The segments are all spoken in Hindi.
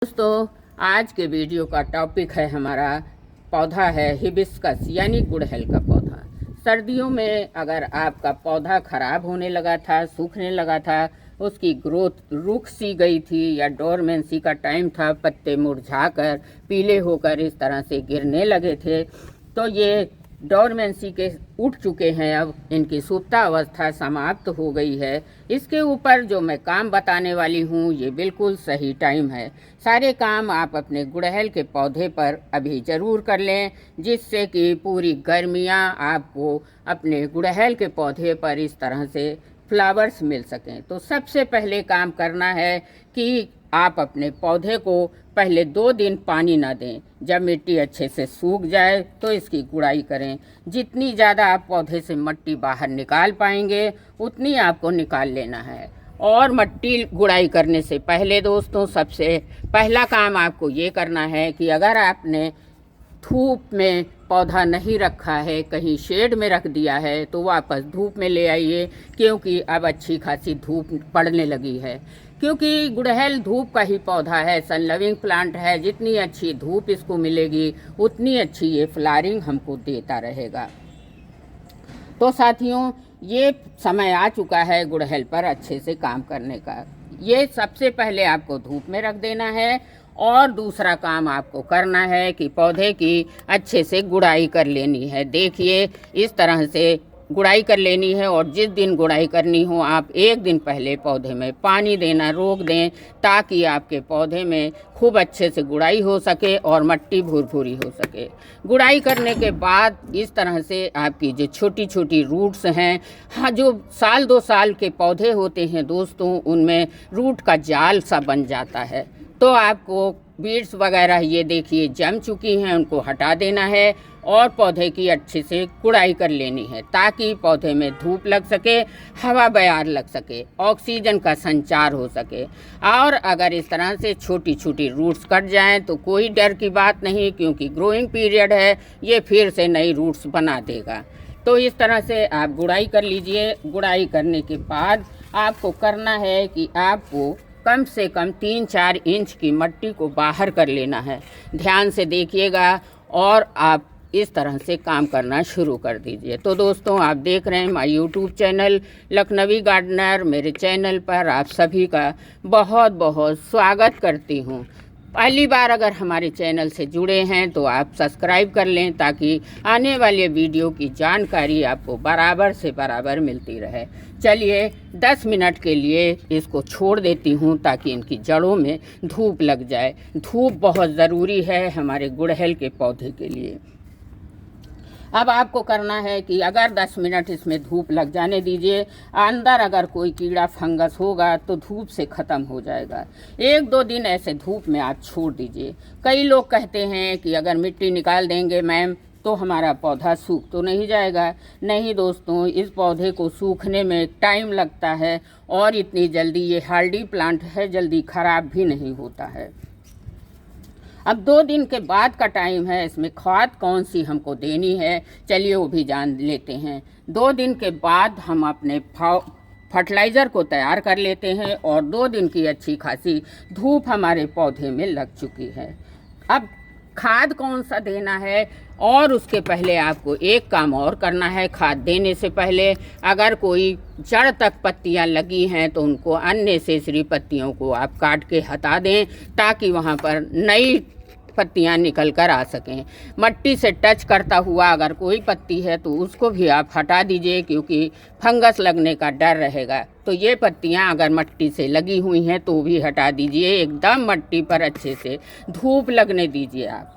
दोस्तों, आज के वीडियो का टॉपिक है हमारा पौधा है हिबिस्कस यानी गुड़हल का पौधा। सर्दियों में अगर आपका पौधा खराब होने लगा था, सूखने लगा था, उसकी ग्रोथ रुक सी गई थी या डोरमेंसी का टाइम था, पत्ते मुरझाकर पीले होकर इस तरह से गिरने लगे थे, तो ये डोरमेंसी के उठ चुके हैं। अब इनकी सुप्ता अवस्था समाप्त हो गई है। इसके ऊपर जो मैं काम बताने वाली हूँ ये बिल्कुल सही टाइम है। सारे काम आप अपने गुड़हल के पौधे पर अभी ज़रूर कर लें, जिससे कि पूरी गर्मियाँ आपको अपने गुड़हल के पौधे पर इस तरह से फ्लावर्स मिल सकें। तो सबसे पहले काम करना है कि आप अपने पौधे को पहले 2 दिन पानी ना दें। जब मिट्टी अच्छे से सूख जाए तो इसकी गुड़ाई करें। जितनी ज़्यादा आप पौधे से मिट्टी बाहर निकाल पाएंगे उतनी आपको निकाल लेना है। और मिट्टी गुड़ाई करने से पहले दोस्तों, सबसे पहला काम आपको ये करना है कि अगर आपने धूप में पौधा नहीं रखा है, कहीं शेड में रख दिया है, तो वापस धूप में ले आइए, क्योंकि अब अच्छी खासी धूप पड़ने लगी है। क्योंकि गुड़हल धूप का ही पौधा है, सन लविंग प्लांट है। जितनी अच्छी धूप इसको मिलेगी उतनी अच्छी ये फ्लावरिंग हमको देता रहेगा। तो साथियों, ये समय आ चुका है गुड़हल पर अच्छे से काम करने का। ये सबसे पहले आपको धूप में रख देना है। और दूसरा काम आपको करना है कि पौधे की अच्छे से गुड़ाई कर लेनी है। देखिए, इस तरह से गुड़ाई कर लेनी है। और जिस दिन गुड़ाई करनी हो, आप 1 दिन पहले पौधे में पानी देना रोक दें, ताकि आपके पौधे में खूब अच्छे से गुड़ाई हो सके और मिट्टी भुरभुरी हो सके। गुड़ाई करने के बाद इस तरह से आपकी जो छोटी छोटी रूट्स हैं, हाँ, जो 1-2 साल के पौधे होते हैं दोस्तों, उनमें रूट का जाल सा बन जाता है। तो आपको बीड्स वगैरह ये देखिए जम चुकी हैं, उनको हटा देना है और पौधे की अच्छे से गुड़ाई कर लेनी है, ताकि पौधे में धूप लग सके, हवा बयार लग सके, ऑक्सीजन का संचार हो सके। और अगर इस तरह से छोटी छोटी रूट्स कट जाएं तो कोई डर की बात नहीं, क्योंकि ग्रोइंग पीरियड है, ये फिर से नई रूट्स बना देगा। तो इस तरह से आप गुड़ाई कर लीजिए। गुड़ाई करने के बाद आपको करना है कि आपको कम से कम 3-4 इंच की मिट्टी को बाहर कर लेना है। ध्यान से देखिएगा और आप इस तरह से काम करना शुरू कर दीजिए। तो दोस्तों, आप देख रहे हैं my YouTube channel Lakhnavi gardener. मेरे चैनल पर आप सभी का बहुत बहुत स्वागत करती हूँ। पहली बार अगर हमारे चैनल से जुड़े हैं तो आप सब्सक्राइब कर लें, ताकि आने वाले वीडियो की जानकारी आपको बराबर से बराबर मिलती रहे। चलिए 10 मिनट के लिए इसको छोड़ देती हूँ, ताकि इनकी जड़ों में धूप लग जाए। धूप बहुत ज़रूरी है हमारे गुड़हल के पौधे के लिए। अब आपको करना है कि अगर 10 मिनट इसमें धूप लग जाने दीजिए। अंदर अगर कोई कीड़ा फंगस होगा तो धूप से ख़त्म हो जाएगा। 1-2 दिन ऐसे धूप में आप छोड़ दीजिए। कई लोग कहते हैं कि अगर मिट्टी निकाल देंगे मैम तो हमारा पौधा सूख तो नहीं जाएगा। नहीं दोस्तों, इस पौधे को सूखने में टाइम लगता है, और इतनी जल्दी ये हार्डी प्लांट है, जल्दी ख़राब भी नहीं होता है। अब 2 दिन के बाद का टाइम है, इसमें खाद कौन सी हमको देनी है, चलिए वो भी जान लेते हैं। 2 दिन के बाद हम अपने फर्टिलाइज़र को तैयार कर लेते हैं, और 2 दिन की अच्छी खासी धूप हमारे पौधे में लग चुकी है। अब खाद कौन सा देना है, और उसके पहले आपको एक काम और करना है। खाद देने से पहले अगर कोई जड़ तक पत्तियां लगी हैं तो उनको अननेसेसरी पत्तियों को आप काट के हटा दें, ताकि वहां पर नई पत्तियां निकल कर आ सकें। मिट्टी से टच करता हुआ अगर कोई पत्ती है तो उसको भी आप हटा दीजिए, क्योंकि फंगस लगने का डर रहेगा। तो ये पत्तियां अगर मिट्टी से लगी हुई हैं तो भी हटा दीजिए। एकदम मिट्टी पर अच्छे से धूप लगने दीजिए आप।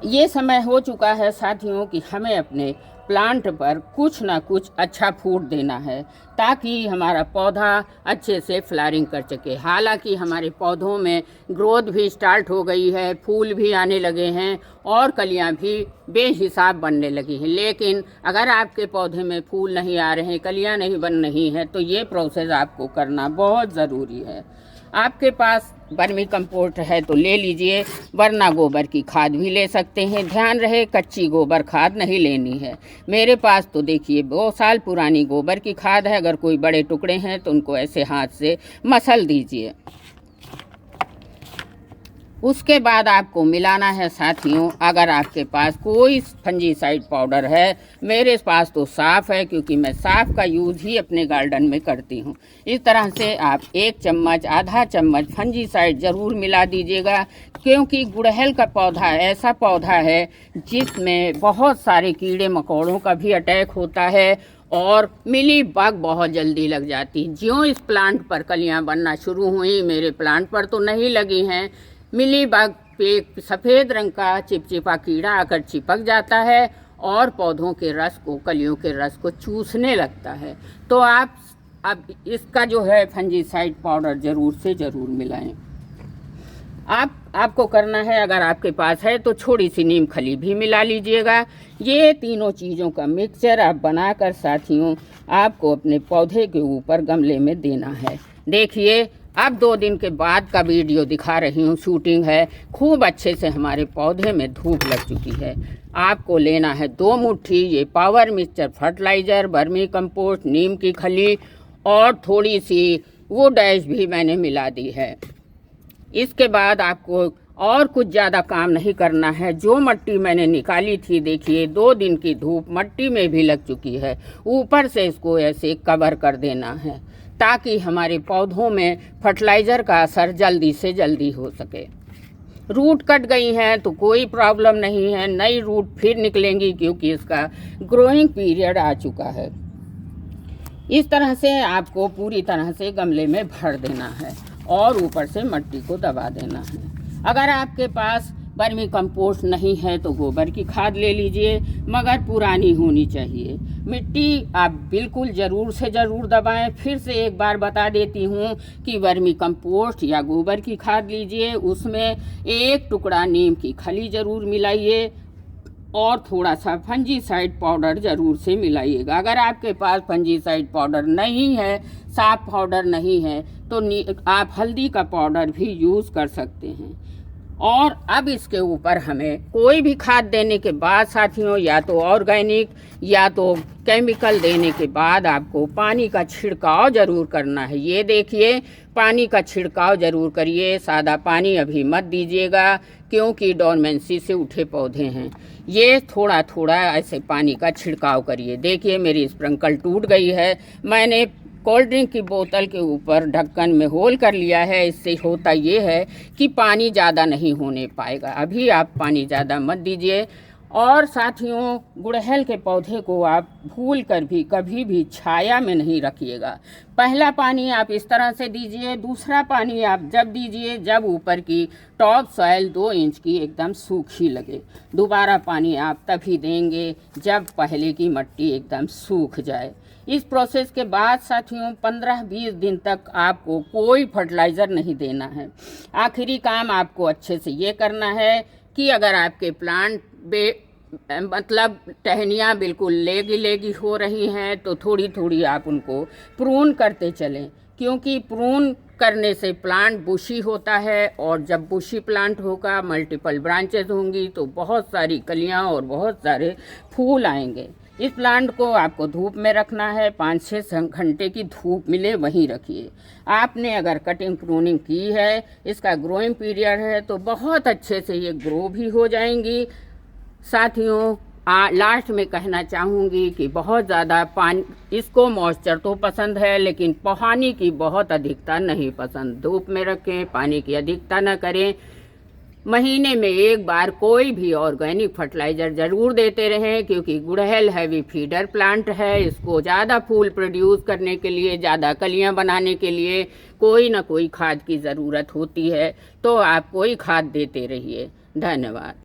ये समय हो चुका है साथियों कि हमें अपने प्लांट पर कुछ ना कुछ अच्छा फूड देना है, ताकि हमारा पौधा अच्छे से फ्लावरिंग कर सके। हालांकि हमारे पौधों में ग्रोथ भी स्टार्ट हो गई है, फूल भी आने लगे हैं और कलियां भी बेहिसाब बनने लगी हैं। लेकिन अगर आपके पौधे में फूल नहीं आ रहे हैं, कलियां नहीं बन रही हैं, तो ये प्रोसेस आपको करना बहुत ज़रूरी है। आपके पास वर्मी कंपोस्ट है तो ले लीजिए, वरना गोबर की खाद भी ले सकते हैं। ध्यान रहे कच्ची गोबर खाद नहीं लेनी है। मेरे पास तो देखिए 2 साल पुरानी गोबर की खाद है। अगर कोई बड़े टुकड़े हैं तो उनको ऐसे हाथ से मसल दीजिए। उसके बाद आपको मिलाना है साथियों, अगर आपके पास कोई फंजीसाइड पाउडर है, मेरे पास तो साफ़ है क्योंकि मैं साफ़ का यूज़ ही अपने गार्डन में करती हूँ। इस तरह से आप 1 चम्मच आधा चम्मच फंजीसाइड ज़रूर मिला दीजिएगा, क्योंकि गुड़हल का पौधा ऐसा पौधा है जिसमें बहुत सारे कीड़े मकोड़ों का भी अटैक होता है और मिली बग बहुत जल्दी लग जाती। ज्यों इस प्लांट पर कलियां बनना शुरू हुई, मेरे प्लांट पर तो नहीं लगी हैं, मिली बग पे सफ़ेद रंग का चिपचिपा कीड़ा आकर चिपक जाता है और पौधों के रस को, कलियों के रस को चूसने लगता है। तो आप अब इसका जो है फंजीसाइड पाउडर ज़रूर से ज़रूर मिलाएं। आपको करना है, अगर आपके पास है तो थोड़ी सी नीम खली भी मिला लीजिएगा। ये तीनों चीज़ों का मिक्सचर आप बनाकर साथियों आपको अपने पौधे के ऊपर गमले में देना है। देखिए, अब 2 दिन के बाद का वीडियो दिखा रही हूँ, शूटिंग है। खूब अच्छे से हमारे पौधे में धूप लग चुकी है। आपको लेना है 2 मुट्ठी ये power mixture fertiliser, vermi compost, नीम की खली और थोड़ी सी वो डैश भी मैंने मिला दी है। इसके बाद आपको और कुछ ज़्यादा काम नहीं करना है। जो मट्टी मैंने निकाली थी, देखिए 2 दिन की धूप मट्टी में भी लग चुकी है, ऊपर से इसको ऐसे कवर कर देना है ताकि हमारे पौधों में फर्टिलाइज़र का असर जल्दी से जल्दी हो सके। रूट कट गई हैं तो कोई प्रॉब्लम नहीं है, नई रूट फिर निकलेंगी क्योंकि इसका ग्रोइंग पीरियड आ चुका है। इस तरह से आपको पूरी तरह से गमले में भर देना है और ऊपर से मट्टी को दबा देना है। अगर आपके पास वर्मी कंपोस्ट नहीं है तो गोबर की खाद ले लीजिए, मगर पुरानी होनी चाहिए। मिट्टी आप बिल्कुल ज़रूर से ज़रूर दबाएं। फिर से एक बार बता देती हूँ कि वर्मी कंपोस्ट या गोबर की खाद लीजिए, उसमें 1 टुकड़ा नीम की खली ज़रूर मिलाइए और थोड़ा सा फंजीसाइड पाउडर ज़रूर से मिलाइएगा। अगर आपके पास फंजीसाइड पाउडर नहीं है, साफ पाउडर नहीं है, तो आप हल्दी का पाउडर भी यूज़ कर सकते हैं। और अब इसके ऊपर हमें कोई भी खाद देने के बाद साथियों, या तो ऑर्गेनिक या तो केमिकल देने के बाद आपको पानी का छिड़काव ज़रूर करना है। ये देखिए, पानी का छिड़काव ज़रूर करिए। सादा पानी अभी मत दीजिएगा क्योंकि डोरमेंसी से उठे पौधे हैं। ये थोड़ा थोड़ा ऐसे पानी का छिड़काव करिए। देखिए, मेरी स्प्रिंकल टूट गई है। मैंने कोल्ड ड्रिंक की बोतल के ऊपर ढक्कन में होल कर लिया है। इससे होता ये है कि पानी ज़्यादा नहीं होने पाएगा। अभी आप पानी ज़्यादा मत दीजिए। और साथियों, गुड़हल के पौधे को आप भूल कर भी कभी भी छाया में नहीं रखिएगा। पहला पानी आप इस तरह से दीजिए, दूसरा पानी आप जब दीजिए जब ऊपर की टॉप सॉइल 2 इंच की एकदम सूखी लगे। दोबारा पानी आप तभी देंगे जब पहले की मिट्टी एकदम सूख जाए। इस प्रोसेस के बाद साथियों 15-20 दिन तक आपको कोई फर्टिलाइज़र नहीं देना है। आखिरी काम आपको अच्छे से ये करना है कि अगर आपके प्लांट मतलब टहनियाँ बिल्कुल लेगी हो रही हैं तो थोड़ी थोड़ी आप उनको प्रून करते चलें, क्योंकि प्रून करने से प्लांट बुशी होता है और जब बुशी प्लांट होगा, मल्टीपल ब्रांचेस होंगी तो बहुत सारी कलियाँ और बहुत सारे फूल आएंगे। इस प्लांट को आपको धूप में रखना है, 5-6 घंटे की धूप मिले वहीं रखिए। आपने अगर कटिंग प्रूनिंग की है, इसका ग्रोइंग पीरियड है, तो बहुत अच्छे से ये ग्रो भी हो जाएंगी। साथियों, लास्ट में कहना चाहूँगी कि बहुत ज़्यादा पानी, इसको मॉइस्चर तो पसंद है लेकिन पानी की बहुत अधिकता नहीं पसंद। धूप में रखें, पानी की अधिकता न करें। महीने में 1 बार कोई भी ऑर्गेनिक फर्टिलाइज़र ज़रूर देते रहें, क्योंकि गुड़हल हैवी फीडर प्लांट है। इसको ज़्यादा फूल प्रोड्यूस करने के लिए, ज़्यादा कलियां बनाने के लिए कोई ना कोई खाद की ज़रूरत होती है, तो आप कोई खाद देते रहिए। धन्यवाद।